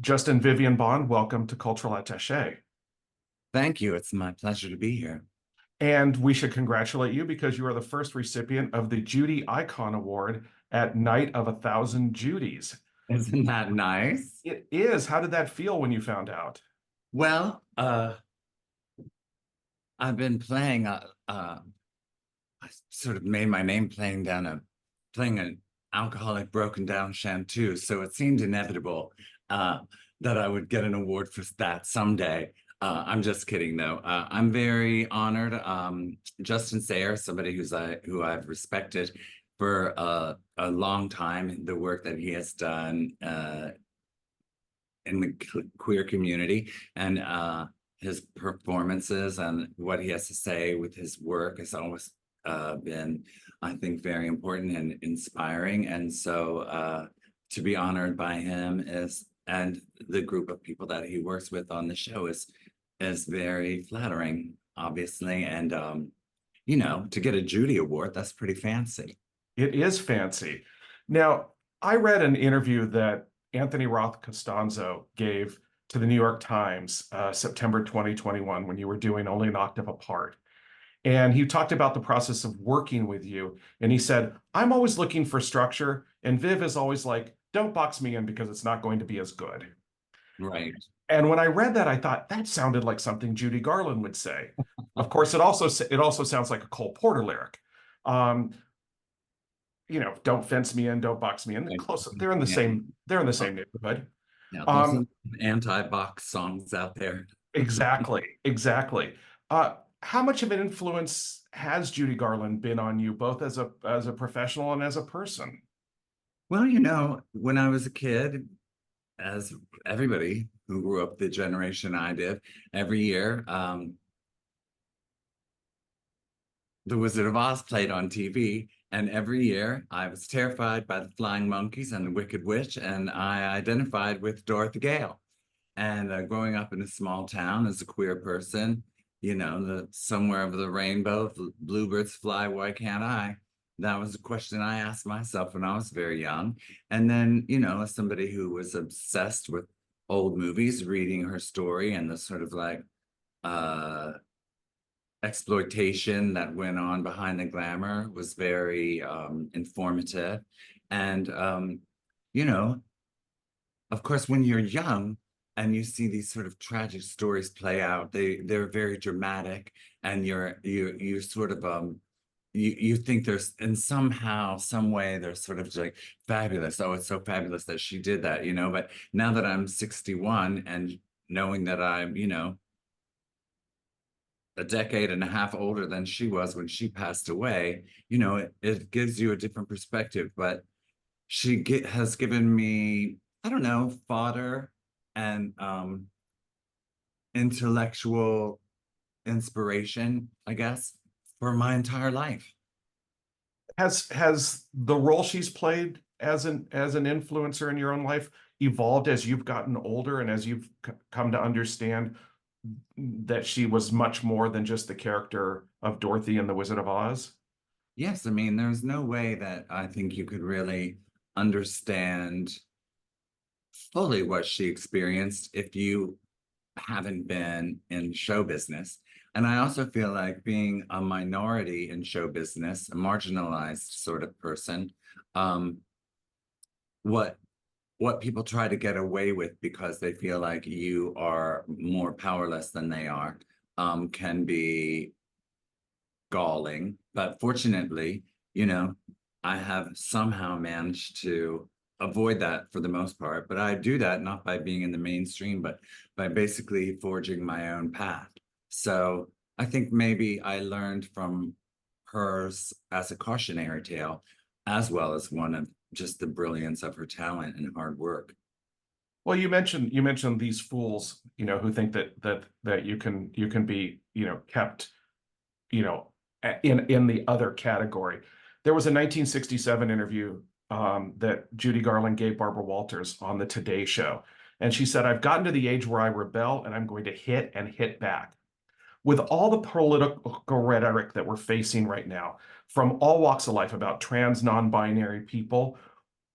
Justin Vivian Bond, welcome to Cultural Attaché. Thank you. It's my pleasure to be here. And we should congratulate you because you are the first recipient of the Judy Icon Award at Night of a Thousand Judys. Isn't that nice? It is. How did that feel when you found out? Well, I've been playing. I sort of made my name playing an alcoholic, broken down chanteuse. So it seemed inevitable uh, that I would get an award for that someday. I'm just kidding, though. I'm very honored. Justin Sayre, somebody who I've respected for a long time, the work that he has done in the queer community, and his performances and what he has to say with his work has always been, I think, very important and inspiring. And so to be honored by him and the group of people that he works with on the show is very flattering, obviously. And to get a Judy Award, that's pretty fancy. It is fancy. Now, I read an interview that Anthony Roth Costanzo gave to the New York Times, September 2021, when you were doing Only an Octave Apart. And he talked about the process of working with you. And he said, I'm always looking for structure. And Viv is always like, don't box me in because it's not going to be as good. Right. And when I read that, I thought that sounded like something Judy Garland would say. Of course, it also sounds like a Cole Porter lyric. Um, don't fence me in, don't box me in. They're Right. close. Yeah. They're in the same neighborhood. Yeah, there's Um, some anti-box songs out there. exactly. How much of an influence has Judy Garland been on you, both as a professional and as a person? Well, when I was a kid, as everybody who grew up the generation I did, every year, The Wizard of Oz played on TV, and every year I was terrified by the flying monkeys and the Wicked Witch, and I identified with Dorothy Gale. And growing up in a small town as a queer person, the somewhere over the rainbow, bluebirds fly, why can't I? That was a question I asked myself when I was very young. And then, as somebody who was obsessed with old movies, reading her story and the sort of like uh exploitation that went on behind the glamour was very informative. And you know, of course, when you're young and you see these sort of tragic stories play out, they're very dramatic, and you sort of you think there's, and somehow, some way, they're sort of like fabulous. Oh, it's so fabulous that she did that, But now that I'm 61 and knowing that I'm, a decade and a half older than she was when she passed away, it gives you a different perspective. But has given me, I don't know, fodder and intellectual inspiration, I guess, for my entire life. Has the role she's played as an influencer in your own life evolved as you've gotten older and as you've come to understand that she was much more than just the character of Dorothy in The Wizard of Oz? Yes, I mean, there's no way that I think you could really understand fully what she experienced if you haven't been in show business. And I also feel like being a minority in show business, a marginalized sort of person, um, what what people try to get away with because they feel like you are more powerless than they are, can be galling. But fortunately, I have somehow managed to avoid that for the most part. But I do that not by being in the mainstream, but by basically forging my own path. So I think maybe I learned from hers as a cautionary tale, as well as one of just the brilliance of her talent and hard work. Well, you mentioned these fools, who think that you can be, kept, you know, in the other category. There was a 1967 interview that Judy Garland gave Barbara Walters on the Today Show, and she said, "I've gotten to the age where I rebel, and I'm going to hit and hit back." With all the political rhetoric that we're facing right now, from all walks of life about trans, non-binary people,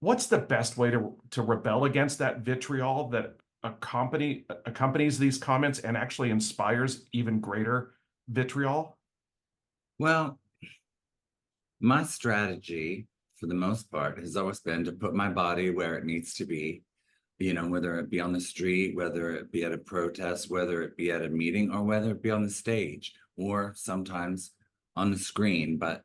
what's the best way to rebel against that vitriol that accompanies these comments and actually inspires even greater vitriol? Well, my strategy for the most part has always been to put my body where it needs to be, whether it be on the street, whether it be at a protest, whether it be at a meeting, or whether it be on the stage, or sometimes on the screen. But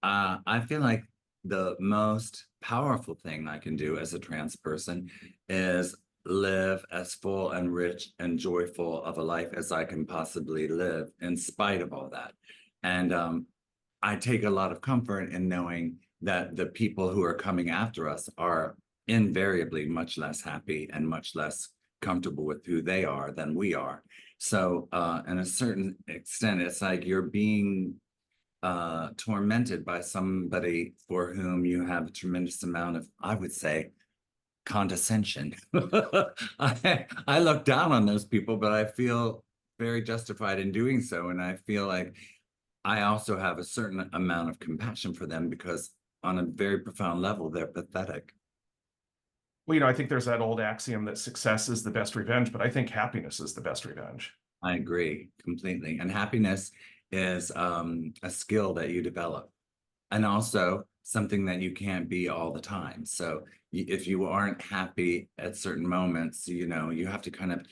I feel like the most powerful thing I can do as a trans person is live as full and rich and joyful of a life as I can possibly live in spite of all that. And I take a lot of comfort in knowing that the people who are coming after us are invariably much less happy and much less comfortable with who they are than we are. So, in a certain extent, it's like you're being tormented by somebody for whom you have a tremendous amount of, I would say, condescension. I look down on those people, but I feel very justified in doing so. And I feel like I also have a certain amount of compassion for them because on a very profound level, they're pathetic. Well, I think there's that old axiom that success is the best revenge, but I think happiness is the best revenge. I agree completely. And happiness is a skill that you develop, and also something that you can't be all the time. So if you aren't happy at certain moments, you have to kind of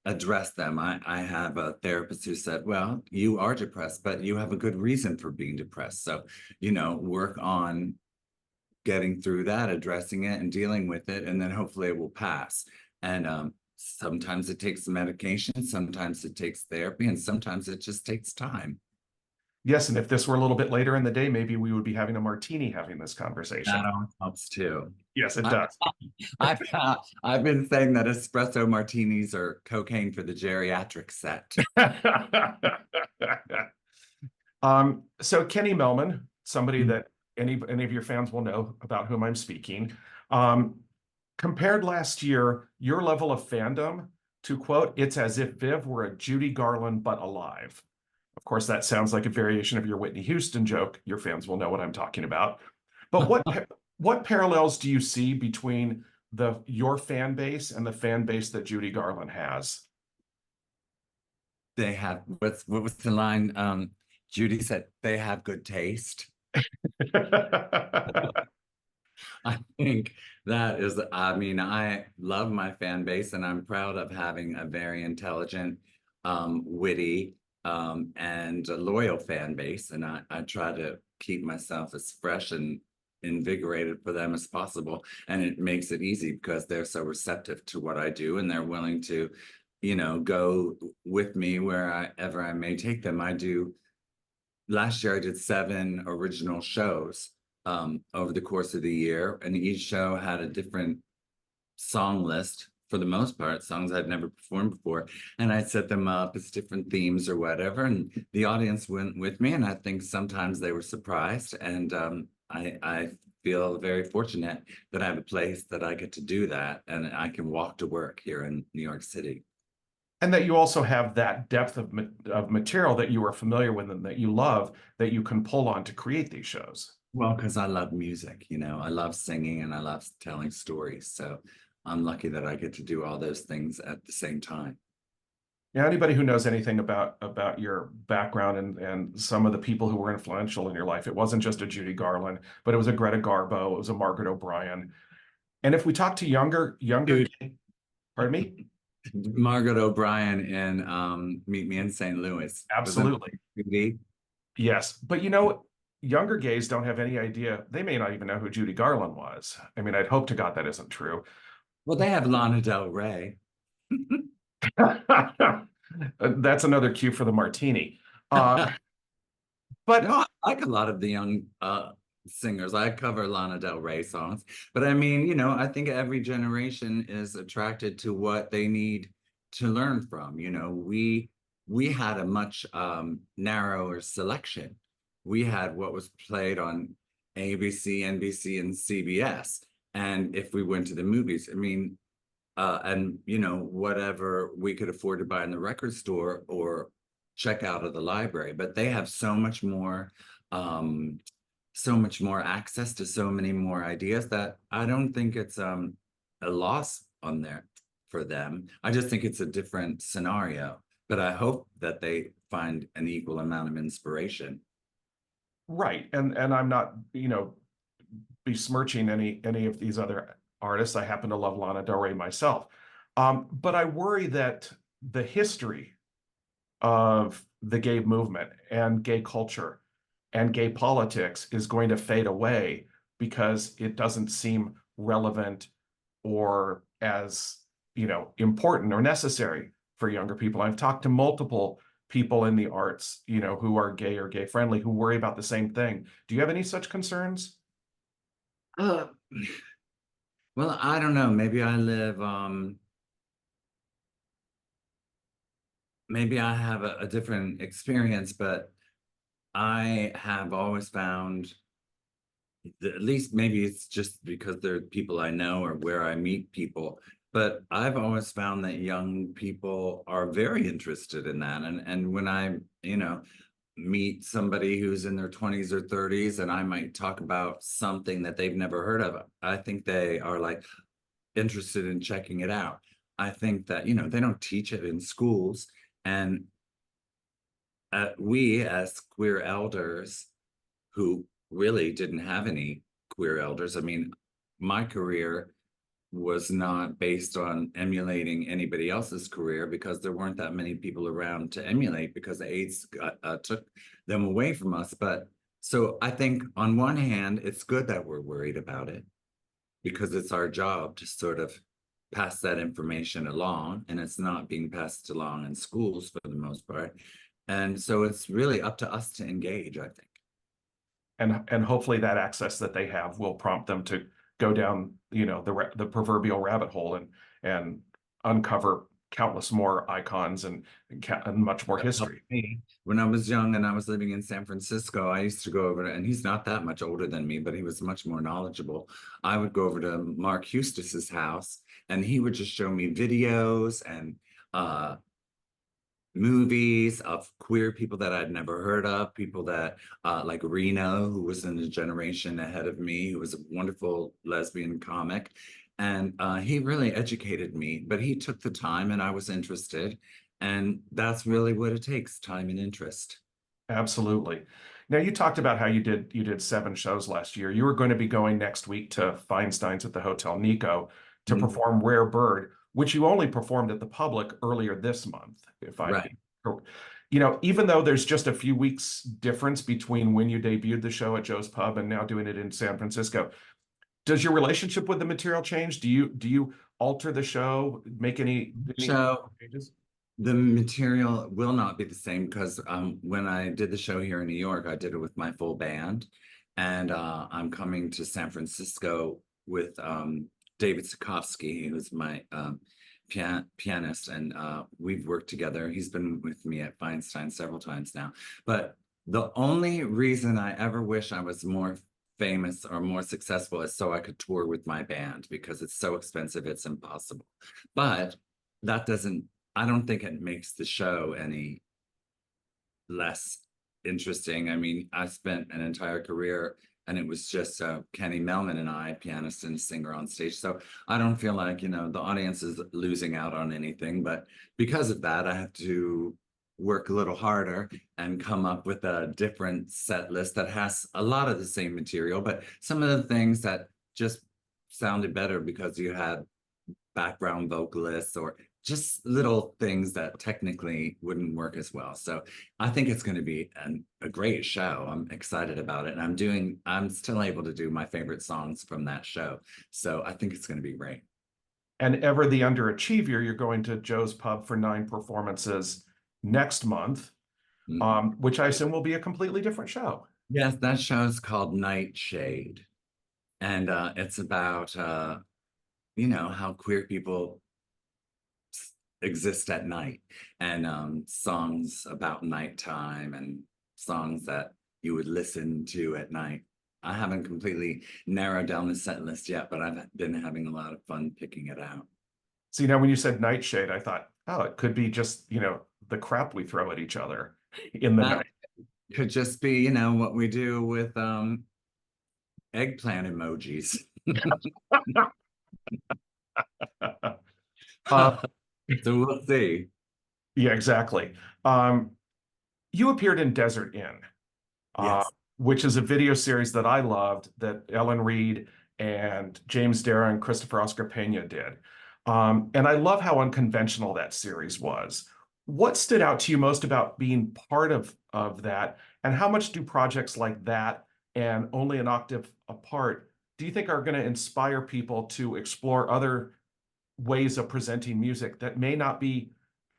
address them. I have a therapist who said, well, you are depressed, but you have a good reason for being depressed. So, work on getting through that, addressing it and dealing with it, and then hopefully it will pass. And sometimes it takes medication, sometimes it takes therapy, and sometimes it just takes time. Yes, and if this were a little bit later in the day, maybe we would be having a martini having this That conversation. always helps too. Yes, it I, does. I've been saying that espresso martinis are cocaine for the geriatric set. So Kenny Melman, somebody Mm. that any of your fans will know about whom I'm speaking, compared last year your level of fandom to, quote, "It's as if Viv were a Judy Garland but alive." Of course, that sounds like a variation of your Whitney Houston joke. Your fans will know what I'm talking about. But what parallels do you see between your fan base and the fan base that Judy Garland has? They have what was the line? Judy said they have good taste. I think that is, I mean, I love my fan base and I'm proud of having a very intelligent, witty, and a loyal fan base. And I try to keep myself as fresh and invigorated for them as possible. And it makes it easy because they're so receptive to what I do and they're willing to, go with me wherever I may take them. Last year I did 7 original shows over the course of the year, and each show had a different song list, for the most part, songs I'd never performed before. And I'd set them up as different themes or whatever. And the audience went with me. And I think sometimes they were surprised. And I feel very fortunate that I have a place that I get to do that. And I can walk to work here in New York City. And that you also have that depth of material that you are familiar with and that you love, that you can pull on to create these shows. Well, because I love music, I love singing and I love telling stories. So I'm lucky that I get to do all those things at the same time. Yeah, anybody who knows anything about your background and some of the people who were influential in your life, it wasn't just a Judy Garland, but it was a Greta Garbo, it was a Margaret O'Brien. And if we talk to younger, Dude, pardon me? Margaret O'Brien in Meet Me in St. Louis. Absolutely. Judy? Yes. But younger gays don't have any idea. They may not even know who Judy Garland was. I mean, I'd hope to God that isn't true. Well, they have Lana Del Rey. That's another cue for the martini. But No, I like a lot of the young singers. I cover Lana Del Rey songs. But I mean, I think every generation is attracted to what they need to learn from. We had a much narrower selection. We had what was played on ABC, NBC, and CBS. And if we went to the movies, I mean, and whatever we could afford to buy in the record store or check out of the library, but they have so much more access to so many more ideas that I don't think it's a loss on there. for them. I just think it's a different scenario, but I hope that they find an equal amount of inspiration. Right. And I'm not, besmirching any of these other artists. I happen to love Lana Del Rey myself. But I worry that the history of the gay movement and gay culture and gay politics is going to fade away because it doesn't seem relevant or as, important or necessary for younger people. I've talked to multiple people in the arts, who are gay or gay friendly, who worry about the same thing. Do you have any such concerns? Uh, well, I don't know. Maybe I have a different experience, but I have always found, at least maybe it's just because they're people I know or where I meet people, but I've always found that young people are very interested in that. And when I, meet somebody who's in their 20s or 30s, and I might talk about something that they've never heard of, I think they are like interested in checking it out. I think that, they don't teach it in schools. And we as queer elders who really didn't have any queer elders, I mean, my career was not based on emulating anybody else's career because there weren't that many people around to emulate because AIDS took them away from us. But so I think on one hand, it's good that we're worried about it because it's our job to sort of pass that information along, and it's not being passed along in schools for the most part. And so it's really up to us to engage, I think. And hopefully that access that they have will prompt them to go down, the proverbial rabbit hole and uncover countless more icons and much more history. When I was young and I was living in San Francisco, I used to go over to, and he's not that much older than me, but he was much more knowledgeable. I would go over to Mark Eustis's house, and he would just show me videos and movies of queer people that I'd never heard of, people that like Reno, who was in a generation ahead of me, who was a wonderful lesbian comic. And he really educated me, but he took the time and I was interested. And that's really what it takes, time and interest. Absolutely. Now you talked about how you did 7 shows last year. You were going to be going next week to Feinstein's at the Hotel Nico to Mhm. perform Rare Bird, which you only performed at the public earlier this month, if I, Right. even though there's just a few weeks difference between when you debuted the show at Joe's Pub and now doing it in San Francisco, does your relationship with the material change? Do you alter the show, make any So changes? the material will not be the same because when I did the show here in New York, I did it with my full band. And I'm coming to San Francisco with David Sikowski, who's my pianist, and we've worked together. He's been with me at Feinstein several times now. But the only reason I ever wish I was more famous or more successful is so I could tour with my band because it's so expensive, it's impossible. But that doesn't, I don't think it makes the show any less interesting. I mean, I spent an entire career and it was just Kenny Melman and I, pianist and singer on stage. So I don't feel like, the audience is losing out on anything. But because of that, I have to work a little harder and come up with a different set list that has a lot of the same material, but some of the things that just sounded better because you had background vocalists or just little things that technically wouldn't work as well. So I think it's going to be a great show. I'm excited about it. And I'm still able to do my favorite songs from that show. So I think it's going to be great. And ever the underachiever, you're going to Joe's Pub for 9 performances next month, Mhm. which I assume will be a completely different show. Yes, that show is called Nightshade. And it's about, how queer people exist at night and songs about nighttime and songs that you would listen to at night. I haven't completely narrowed down the set list yet, but I've been having a lot of fun picking it out. See, now when you said Nightshade, I thought, oh, it could be just, the crap we throw at each other in the That night. could just be, what we do with eggplant emojis. Uh, So we'll see. yeah, exactly. Um, you appeared in Desert Inn, uh, Yes. which is a video series that I loved that Ellen Reed and James Darrow and Christopher Oscar Pena did. And I love how unconventional that series was. What stood out to you most about being part of that? And how much do projects like that and Only an Octave Apart, do you think are going to inspire people to explore other ways of presenting music that may not be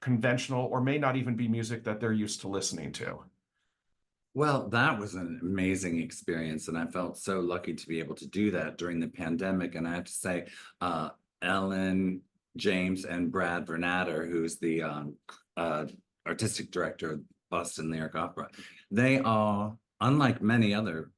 conventional or may not even be music that they're used to listening to? Well, that was an amazing experience, and I felt so lucky to be able to do that during the pandemic. And I have to say, uh, Ellen, James, and Brad Vernatter, who's the uh, artistic director of Boston Lyric Opera, they all, unlike many other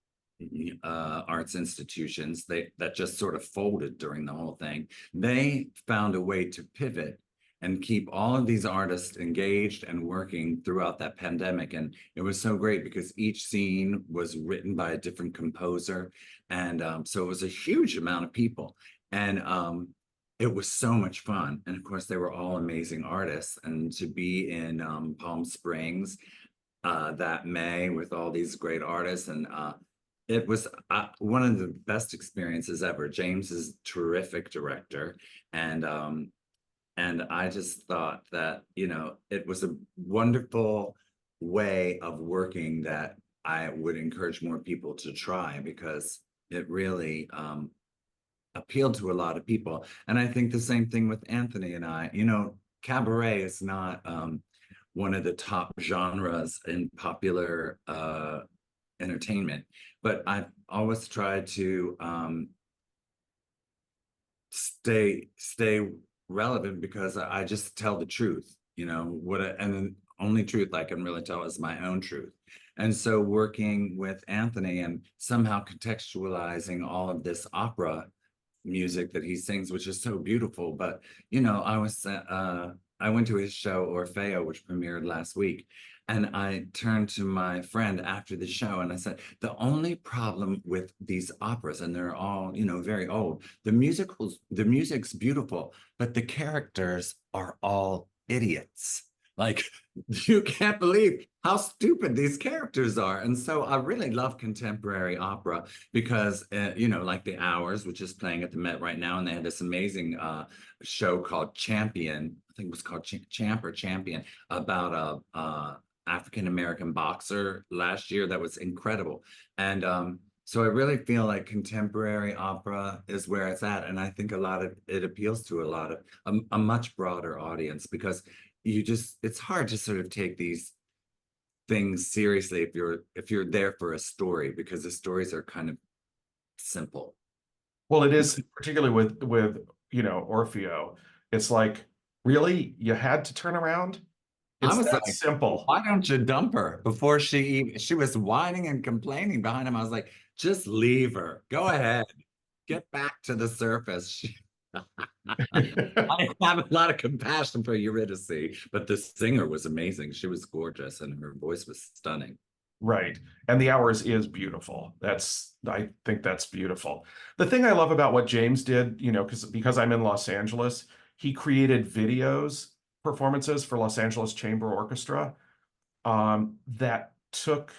arts institutions, that just sort of folded during the whole thing. They found a way to pivot and keep all of these artists engaged and working throughout that pandemic. And it was so great because each scene was written by a different composer. And so it was a huge amount of people. And it was so much fun. And of course, they were all amazing artists. And to be in Palm Springs that May with all these great artists, and it was one of the best experiences ever. James is terrific director, and I just thought that, it was a wonderful way of working that I would encourage more people to try because it really appealed to a lot of people. And I think the same thing with Anthony and I. Cabaret is not one of the top genres in popular entertainment, but I've always tried to stay relevant because I just tell the truth, and the only truth I can really tell is my own truth. And so working with Anthony and somehow contextualizing all of this opera music that he sings, which is so beautiful. But I went to his show Orfeo, which premiered last week, and I turned to my friend after the show and I said, the only problem with these operas, and they're all, very old, the music's beautiful, but the characters are all idiots. Like, you can't believe how stupid these characters are. And so I really love contemporary opera because, like The Hours, which is playing at the Met right now, and they had this amazing show called Champion. I think it was called Champ or Champion, about a African American boxer last year. That was incredible. And so I really feel like contemporary opera is where it's at. And I think a lot of it appeals to a much broader audience because it's hard to sort of take these things seriously if you're there for a story, because the stories are kind of simple. Well, it is particularly with Orfeo. It's like, really, you had to turn around? I It's was that like, simple. why don't you dump her before she was whining and complaining behind him? I was like, just leave her. Go ahead. Get back to the surface. I have a lot of compassion for Eurydice, but the singer was amazing. She was gorgeous and her voice was stunning. Right. And The Hours is beautiful. I think that's beautiful. The thing I love about what James did, because I'm in Los Angeles, he created performances for Los Angeles Chamber Orchestra, that took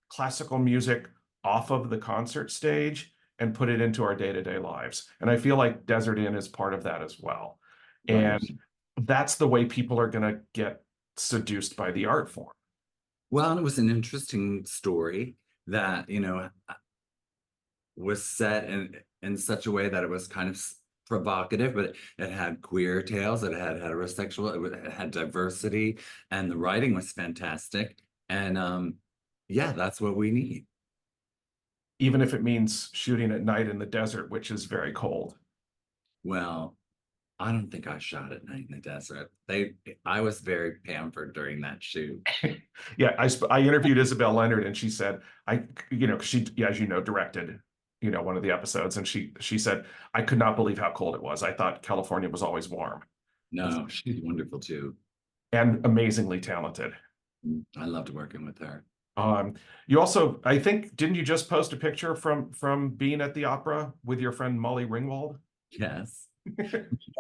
classical music off of the concert stage and put it into our day-to-day lives. And I feel like Desert Inn is part of that as well. Right. And that's the way people are going to get seduced by the art form. Well, it was an interesting story that, was set in such a way that it was kind of provocative, but it had queer tales, it had heterosexual, it had diversity, and the writing was fantastic. And yeah, that's what we need. Even if it means shooting at night in the desert, which is very cold. Well, I don't think I shot at night in the desert. I was very pampered during that shoot. Yeah, I interviewed Isabel Leonard, and she said, 'cause she, yeah, as you know, directed, one of the episodes, and she said, I could not believe how cold it was. I thought California was always warm. No, she's wonderful too. And amazingly talented. I loved working with her. You also, I think, didn't you just post a picture from being at the opera with your friend Molly Ringwald? Yes.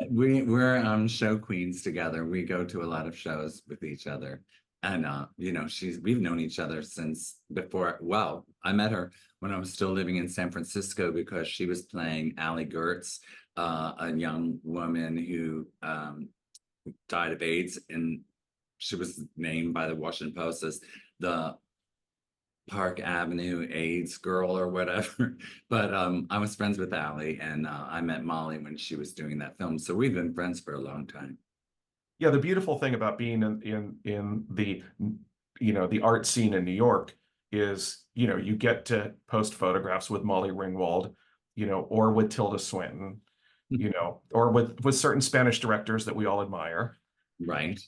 We're show queens together. We go to a lot of shows with each other. And you know, we've known each other since before. Well, I met her when I was still living in San Francisco because she was playing Allie Gertz, a young woman who died of AIDS, and she was named by the Washington Post as the Park Avenue AIDS girl or whatever. But I was friends with Allie, and I met Molly when she was doing that film. So we've been friends for a long time. Yeah, the beautiful thing about being in the the art scene in New York is, you get to post photographs with Molly Ringwald, or with Tilda Swinton, or with certain Spanish directors that we all admire. Right.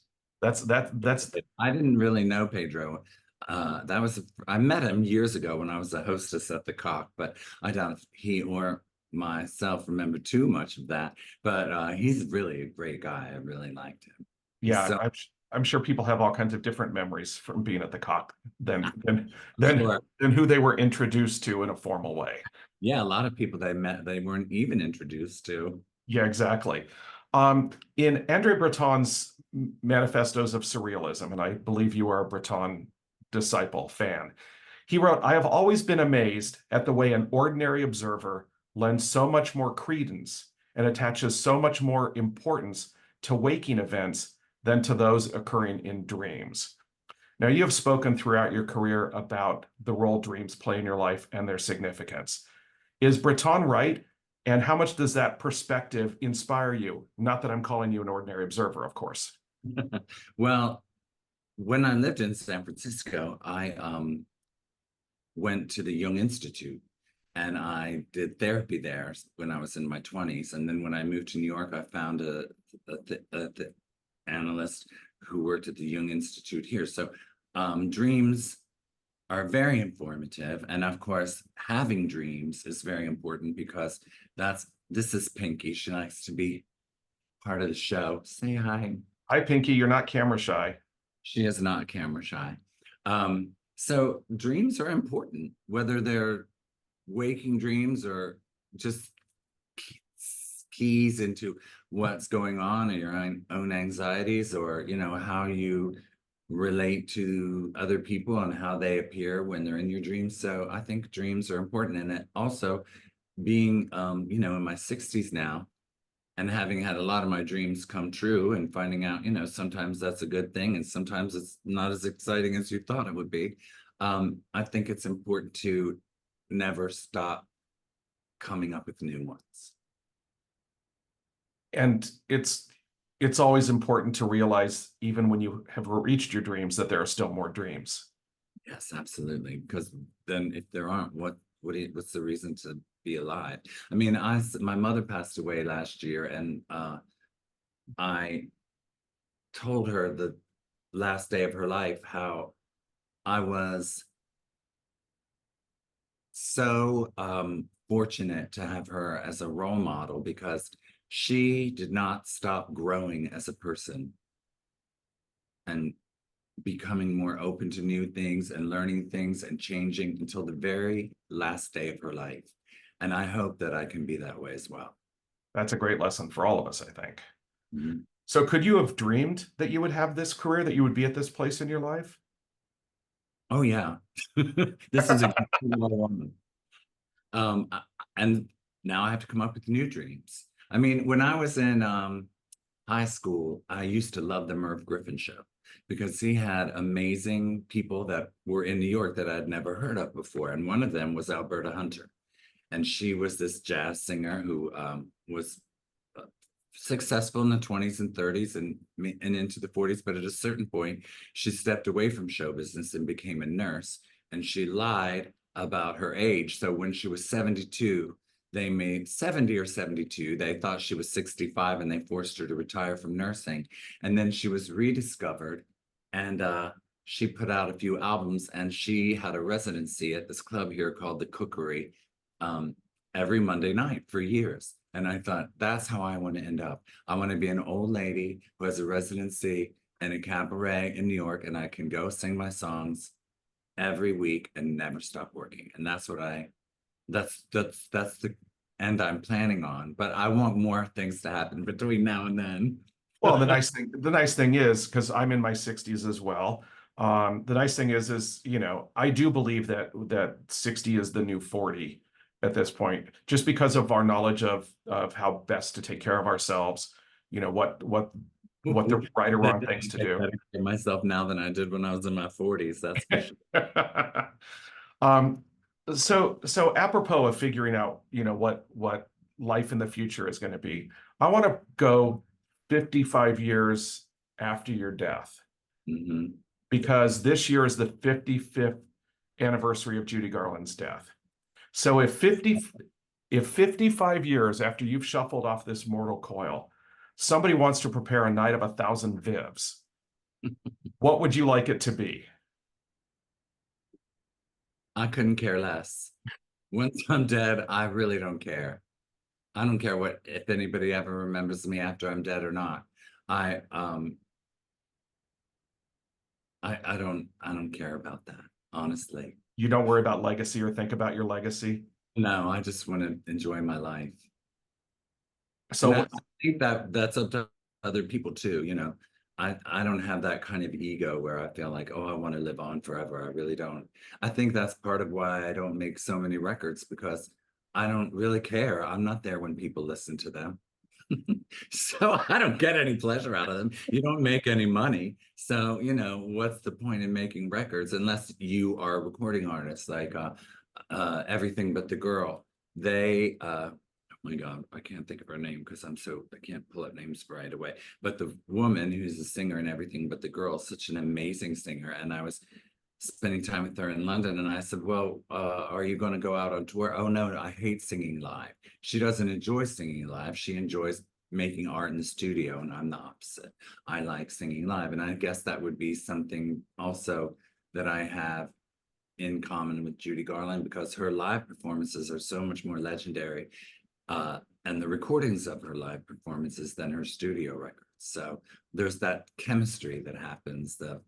That's I didn't really know Pedro. I met him years ago when I was a hostess at the Cock, but I doubt if he or myself remember too much of that. But he's really a great guy. I really liked him. He's yeah, so I'm sure people have all kinds of different memories from being at the Cock than sure. than who they were introduced to in a formal way. Yeah, a lot of people they met they weren't even introduced to. Yeah, exactly. In Andre Breton's Manifestos of Surrealism, and I believe you are a Breton disciple fan, he wrote, I have always been amazed at the way an ordinary observer lends so much more credence and attaches so much more importance to waking events than to those occurring in dreams. Now, you have spoken throughout your career about the role dreams play in your life and their significance. Is Breton right? And how much does that perspective inspire you? Not that I'm calling you an ordinary observer, of course. Well, when I lived in San Francisco, I went to the Jung Institute and I did therapy there when I was in my 20s. And then when I moved to New York, I found a analyst who worked at the Jung Institute here. So dreams are very informative. And of course, having dreams is very important because this is Pinky. She likes to be part of the show. Say hi. Hi, Pinky, you're not camera shy. She is not camera shy. So dreams are important, whether they're waking dreams or just keys into what's going on in your own anxieties, or how you relate to other people and how they appear when they're in your dreams. So I think dreams are important. And it also being in my 60s now and having had a lot of my dreams come true and finding out, sometimes that's a good thing and sometimes it's not as exciting as you thought it would be. I think it's important to never stop coming up with new ones. And it's always important to realize, even when you have reached your dreams, that there are still more dreams. Yes, absolutely. Because then if there aren't, what's the reason to be alive? I mean, my mother passed away last year, and I told her the last day of her life how I was so fortunate to have her as a role model because she did not stop growing as a person and becoming more open to new things and learning things and changing until the very last day of her life. And I hope that I can be that way as well. That's a great lesson for all of us, I think. Mhm. So could you have dreamed that you would have this career, that you would be at this place in your life? Oh yeah, this is exactly what I wanted. And now I have to come up with new dreams. I mean, when I was in high school, I used to love the Merv Griffin show because he had amazing people that were in New York that I'd never heard of before. And one of them was Alberta Hunter. And she was this jazz singer who was successful in the 20s and 30s and into the 40s. But at a certain point, she stepped away from show business and became a nurse. And she lied about her age. So when she was 72, they made 70 or 72. They thought she was 65 and they forced her to retire from nursing. And then she was rediscovered and she put out a few albums and she had a residency at this club here called The Cookery every Monday night for years. And I thought, that's how I want to end up. I want to be an old lady who has a residency in a cabaret in New York and I can go sing my songs every week and never stop working. And that's what that's the and I'm planning on, but I want more things to happen between now and then. Well, the nice thing is, because I'm in my 60s as well. The nice thing is, I do believe that 60 is the new 40 at this point, just because of our knowledge of how best to take care of ourselves, what the right or I wrong things to take do. better care of myself now than I did when I was in my 40s, that's for sure. Um, so apropos of figuring out, what life in the future is going to be, I want to go 55 years after your death, Mhm. because this year is the 55th anniversary of Judy Garland's death. So if 55 years after you've shuffled off this mortal coil, somebody wants to prepare a night of 1,000 vivs, what would you like it to be? I couldn't care less. Once I'm dead, I really don't care. I don't care what if anybody ever remembers me after I'm dead or not. I I don't care about that, honestly. You don't worry about legacy or think about your legacy. No, I just want to enjoy my life. And I So think that that's up to other people too, I don't have that kind of ego where I feel like, oh, I want to live on forever. I really don't. I think that's part of why I don't make so many records because I don't really care. I'm not there when people listen to them. So I don't get any pleasure out of them. You don't make any money. So, what's the point in making records unless you are a recording artist like Everything But the Girl. Oh my God, I can't think of her name because I can't pull up names right away. But the woman who's a singer and Everything But the Girl, such an amazing singer. And I was spending time with her in London, and I said, "Well, are you going to go out on tour?" "Oh no, I hate singing live." She doesn't enjoy singing live. She enjoys making art in the studio, and I'm the opposite. I like singing live, and I guess that would be something also that I have in common with Judy Garland because her live performances are so much more legendary, and the recordings of her live performances than her studio records. So there's that chemistry that happens, the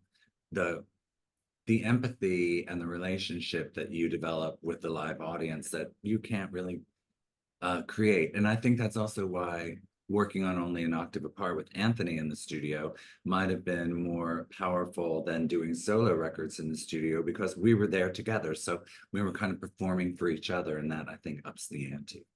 the empathy and the relationship that you develop with the live audience that you can't really create. And I think that's also why working on Only an Octave Apart with Anthony in the studio might have been more powerful than doing solo records in the studio because we were there together. So we were kind of performing for each other, and that I think ups the ante.